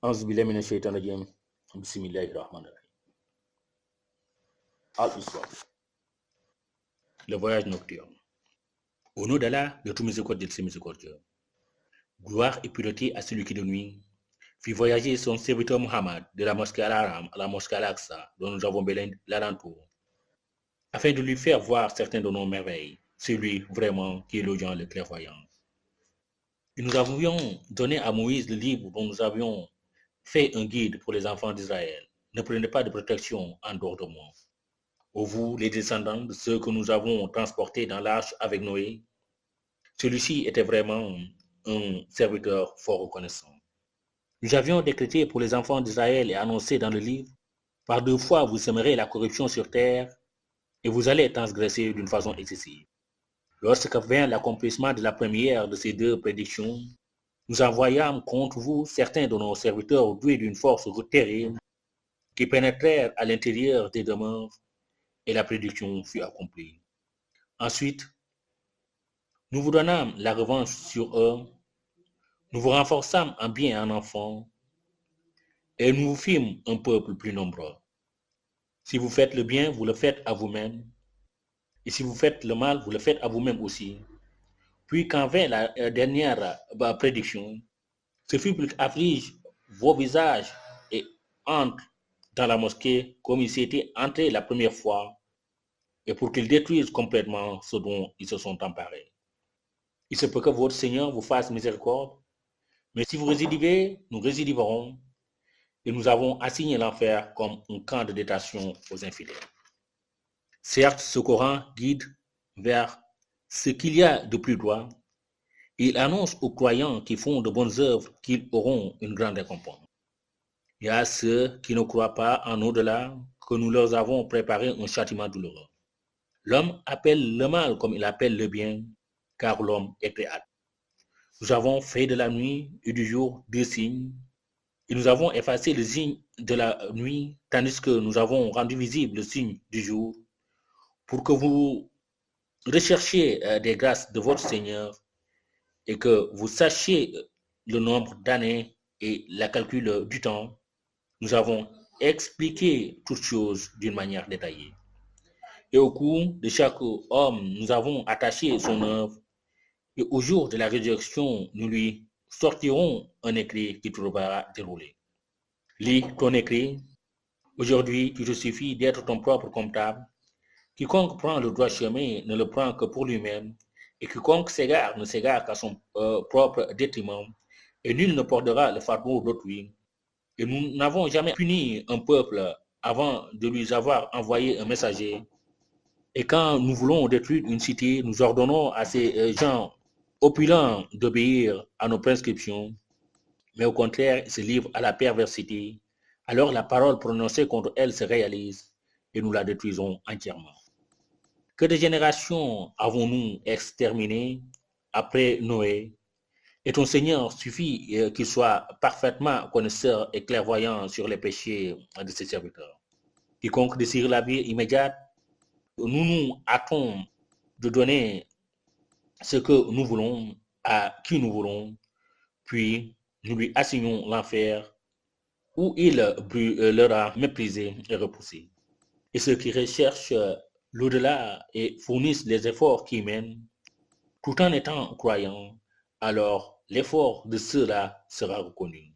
أعوذ بالله من الشيطان الرجيم بسم الله الرحمن الرحيم. Al-Isra, le voyage nocturne. Au nom d'Allah, de tout miséricordieux, de miséricordieux. Gloire et pureté à celui qui de nuit fit voyager son serviteur Muhammad de la mosquée Al-Haram à la mosquée Al-Aqsa, dont nous avons belé l'alentour, afin de lui faire voir certaines de nos merveilles, celui vraiment qui est l'audience, le clairvoyant. Et nous avions donné à Moïse le livre dont nous avions fait un guide pour les enfants d'Israël. Ne prenez pas de protection en dehors de moi. Ô vous, les descendants de ceux que nous avons transportés dans l'arche avec Noé, celui-ci était vraiment un serviteur fort reconnaissant. Nous avions décrété pour les enfants d'Israël et annoncé dans le livre, par 2 fois vous sèmerez la corruption sur terre et vous allez transgresser d'une façon excessive. Lorsque vint l'accomplissement de la première de ces 2 prédictions, nous envoyâmes contre vous certains de nos serviteurs doués d'une force terrible qui pénétrèrent à l'intérieur des demeures et la prédiction fut accomplie. Ensuite, nous vous donnâmes la revanche sur eux, nous vous renforçâmes en bien et en enfants, et nous vous fîmes un peuple plus nombreux. Si vous faites le bien, vous le faites à vous-même, et si vous faites le mal, vous le faites à vous-même aussi. Puis quand vint la dernière prédiction, ce fut pour qu'afflige vos visages et entre dans la mosquée comme ils s'étaient entrés la première fois, et pour qu'ils détruisent complètement ce dont ils se sont emparés. Il se peut que votre Seigneur vous fasse miséricorde, mais si vous récidivez, nous résidiverons, et nous avons assigné l'enfer comme un camp de détention aux infidèles. Certes, ce Coran guide vers ce qu'il y a de plus droit. Il annonce aux croyants qui font de bonnes œuvres qu'ils auront une grande récompense. Il y a ceux qui ne croient pas en au-delà que nous leur avons préparé un châtiment douloureux. L'homme appelle le mal comme il appelle le bien, car l'homme est créateur. Nous avons fait de la nuit et du jour 2 signes, et nous avons effacé le signe de la nuit, tandis que nous avons rendu visible le signe du jour, pour que vous recherchiez des grâces de votre Seigneur et que vous sachiez le nombre d'années et la calcul du temps. Nous avons expliqué toutes choses d'une manière détaillée. Et au cours de chaque homme, nous avons attaché son œuvre, et au jour de la résurrection, nous lui sortirons un écrit qui trouvera déroulé. Lis ton écrit. Aujourd'hui, il te suffit d'être ton propre comptable. Quiconque prend le droit chemin ne le prend que pour lui-même, et quiconque s'égare ne s'égare qu'à son propre détriment, et nul ne portera le fardeau d'autrui. Et nous n'avons jamais puni un peuple avant de lui avoir envoyé un messager. Et quand nous voulons détruire une cité, nous ordonnons à ces gens opulents d'obéir à nos prescriptions, mais au contraire, ils se livrent à la perversité. Alors la parole prononcée contre elle se réalise et nous la détruisons entièrement. Que de générations avons-nous exterminées après Noé? Et ton Seigneur suffit qu'il soit parfaitement connaisseur et clairvoyant sur les péchés de ses serviteurs. Quiconque désire la vie immédiate, nous nous hâtons de donner ce que nous voulons à qui nous voulons, puis nous lui assignons l'enfer où il brûlera méprisé et repoussé. Et ceux qui recherchent l'au-delà et fournissent les efforts qui mènent, tout en étant croyants, alors l'effort de ceux-là sera reconnu.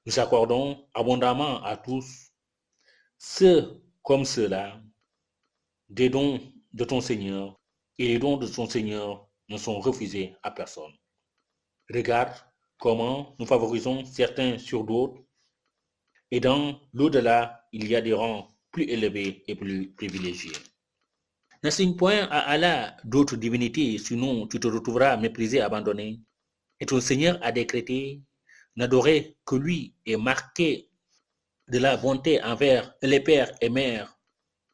Nous accordons abondamment à tous, ceux comme ceux-là, des dons de ton Seigneur, et les dons de ton Seigneur ne sont refusés à personne. Regarde comment nous favorisons certains sur d'autres, et dans l'au-delà, il y a des rangs plus élevés et plus privilégiés. N'assigne point à Allah d'autres divinités, sinon tu te retrouveras méprisé, abandonné. Et ton Seigneur a décrété, n'adorer que lui et marquer de la bonté envers les pères et mères.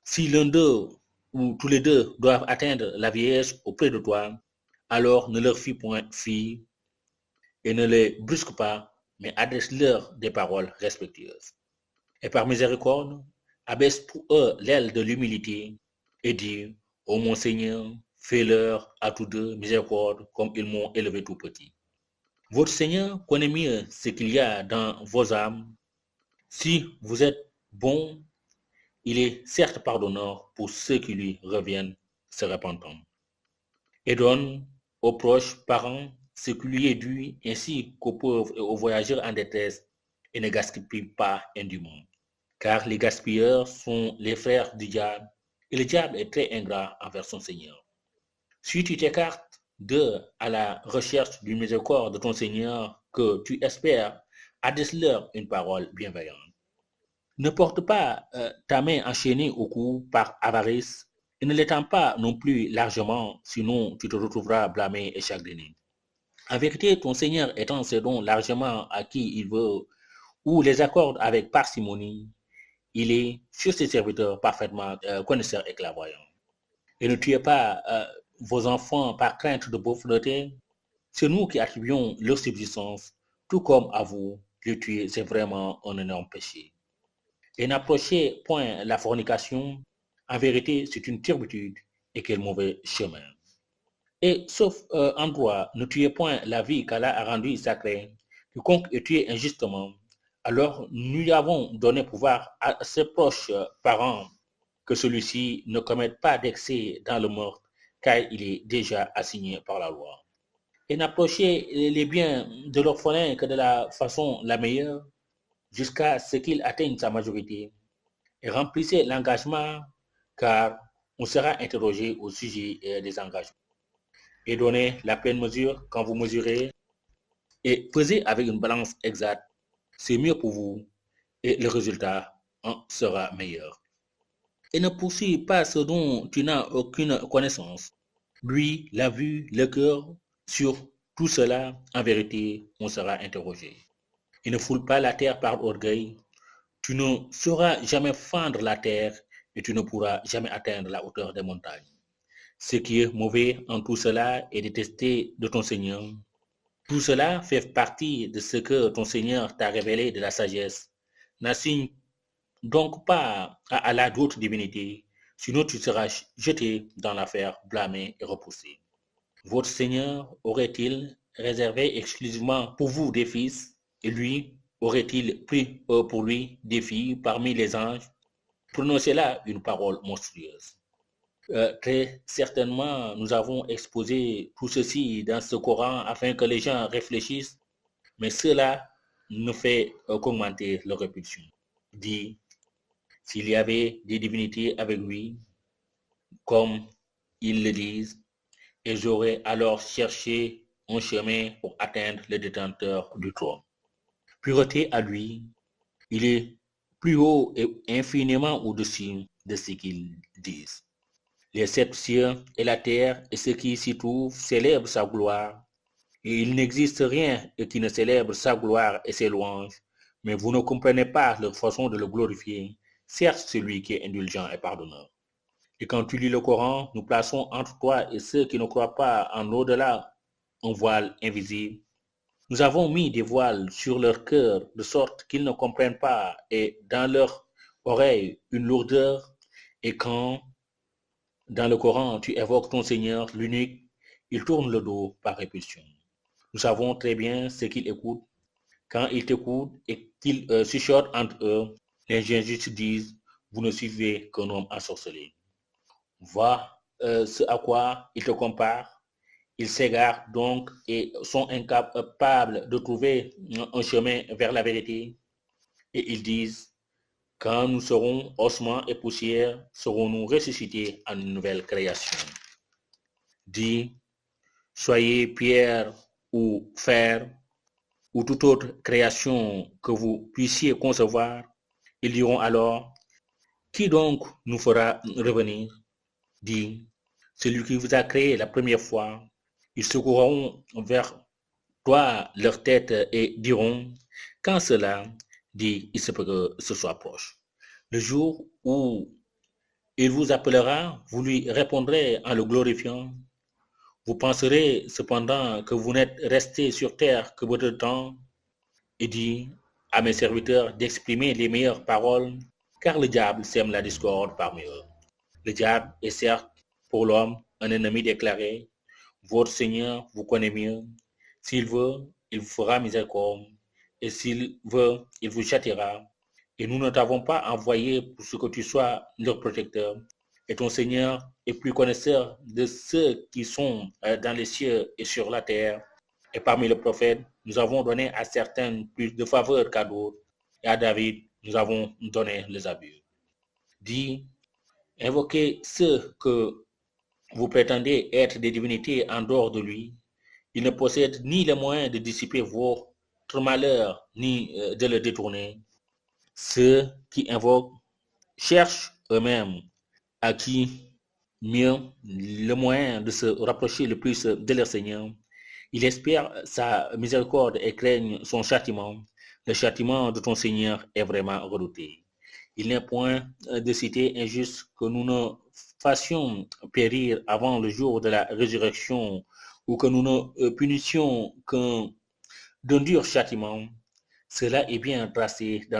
Si l'un d'eux ou tous les deux doivent atteindre la vieillesse auprès de toi, alors ne leur fie point fi et ne les brusque pas, mais adresse-leur des paroles respectueuses. Et par miséricorde, abaisse pour eux l'aile de l'humilité et dis, ô mon Seigneur, fais-leur à tous deux miséricorde comme ils m'ont élevé tout petit. Votre Seigneur connaît mieux ce qu'il y a dans vos âmes. Si vous êtes bon, il est certes pardonneur pour ceux qui lui reviennent se repentant, et donne aux proches parents ce qui lui est dû, ainsi qu'aux pauvres et aux voyageurs en détresse, et ne gaspille pas indûment. Car les gaspilleurs sont les frères du diable, et le diable est très ingrat envers son Seigneur. Si tu t'écartes d'eux à la recherche du miséricorde de ton Seigneur que tu espères, adresse-leur une parole bienveillante. Ne porte pas ta main enchaînée au cou par avarice et ne l'étends pas non plus largement, sinon tu te retrouveras blâmé et chagriné. En vérité, ton Seigneur étend ses dons largement à qui il veut ou les accorde avec parcimonie, il est sur ses serviteurs parfaitement connaisseur et clairvoyant. Et ne tuez pas vos enfants par crainte de pauvreté. C'est nous qui attribuons leur subsistance, tout comme à vous. Les tuer, c'est vraiment un énorme péché. Et n'approchez point la fornication. En vérité, c'est une turbitude et quel mauvais chemin. Et sauf en droit, ne tuez point la vie qu'Allah a rendue sacrée. Quiconque est tué injustement, alors nous lui avons donné pouvoir à ses proches parents que celui-ci ne commette pas d'excès dans le meurtre, car il est déjà assigné par la loi. Et n'approchez les biens de l'orphelin que de la façon la meilleure, jusqu'à ce qu'il atteigne sa majorité. Et remplissez l'engagement, car on sera interrogé au sujet des engagements. Et donnez la pleine mesure quand vous mesurez, et pesez avec une balance exacte. C'est mieux pour vous, et le résultat en sera meilleur. Et ne poursuis pas ce dont tu n'as aucune connaissance. Lui l'a vu, le cœur, sur tout cela, en vérité, on sera interrogé. Et ne foule pas la terre par orgueil. Tu ne sauras jamais fendre la terre et tu ne pourras jamais atteindre la hauteur des montagnes. Ce qui est mauvais en tout cela est détesté de ton Seigneur. Tout cela fait partie de ce que ton Seigneur t'a révélé de la sagesse. N'assigne donc pas à Allah d'autres divinités, sinon tu seras jeté dans l'affaire, blâmé et repoussé. Votre Seigneur aurait-il réservé exclusivement pour vous des fils, et lui aurait-il pris pour lui des filles parmi les anges? Prononcez là une parole monstrueuse. Très certainement, nous avons exposé tout ceci dans ce Coran afin que les gens réfléchissent, mais cela ne fait qu'augmenter leur répulsion. Dit, s'il y avait des divinités avec lui, comme ils le disent, et j'aurais alors cherché un chemin pour atteindre le détenteur du trône. Pureté à lui, il est plus haut et infiniment au-dessus de ce qu'ils disent. Les sept cieux et la terre et ce qui s'y trouve célèbrent sa gloire, et il n'existe rien qui ne célèbre sa gloire et ses louanges, mais vous ne comprenez pas leur façon de le glorifier, certes celui qui est indulgent et pardonneur. Et quand tu lis le Coran, nous plaçons entre toi et ceux qui ne croient pas en l'au-delà un voile invisible. Nous avons mis des voiles sur leur cœur de sorte qu'ils ne comprennent pas et dans leur oreille une lourdeur. Et quand dans le Coran tu évoques ton Seigneur, l'unique, ils tournent le dos par répulsion. Nous savons très bien ce qu'ils écoutent. Quand ils t'écoutent et qu'ils chuchotent entre eux, les injustes disent, vous ne suivez qu'un homme ensorcelé. Vois ce à quoi ils te comparent. Ils s'égarent donc et sont incapables de trouver un chemin vers la vérité. Et ils disent, quand nous serons ossements et poussière, serons-nous ressuscités en une nouvelle création. Dis, soyez pierre ou fer ou toute autre création que vous puissiez concevoir. Ils diront alors, qui donc nous fera revenir? Dis, celui qui vous a créé la première fois. Ils secourront vers toi leur tête et diront, quand cela dit, il se peut que ce soit proche. Le jour où il vous appellera, vous lui répondrez en le glorifiant. Vous penserez cependant que vous n'êtes resté sur terre que peu de temps, et dit à mes serviteurs d'exprimer les meilleures paroles, car le diable sème la discorde parmi eux. Le diable est certes pour l'homme un ennemi déclaré. Votre Seigneur vous connaît mieux. S'il veut, il vous fera miséricorde, et s'il veut, il vous châtiera. Et nous ne t'avons pas envoyé pour ce que tu sois leur protecteur. Et ton Seigneur est plus connaisseur de ceux qui sont dans les cieux et sur la terre. Et parmi les prophètes, nous avons donné à certains plus de faveur qu'à d'autres. Et à David, nous avons donné les abus. Dit, invoquez ceux que vous prétendez être des divinités en dehors de lui. Il ne possède ni les moyens de dissiper votre malheur, ni de le détourner. Ceux qui invoquent cherchent eux-mêmes à qui mieux le moyen de se rapprocher le plus de leur Seigneur. Ils espèrent sa miséricorde et craignent son châtiment. Le châtiment de ton Seigneur est vraiment redouté. Il n'est point de cité injuste que nous ne fassions périr avant le jour de la résurrection ou que nous ne punissions d'un dur châtiment. Cela est bien tracé dans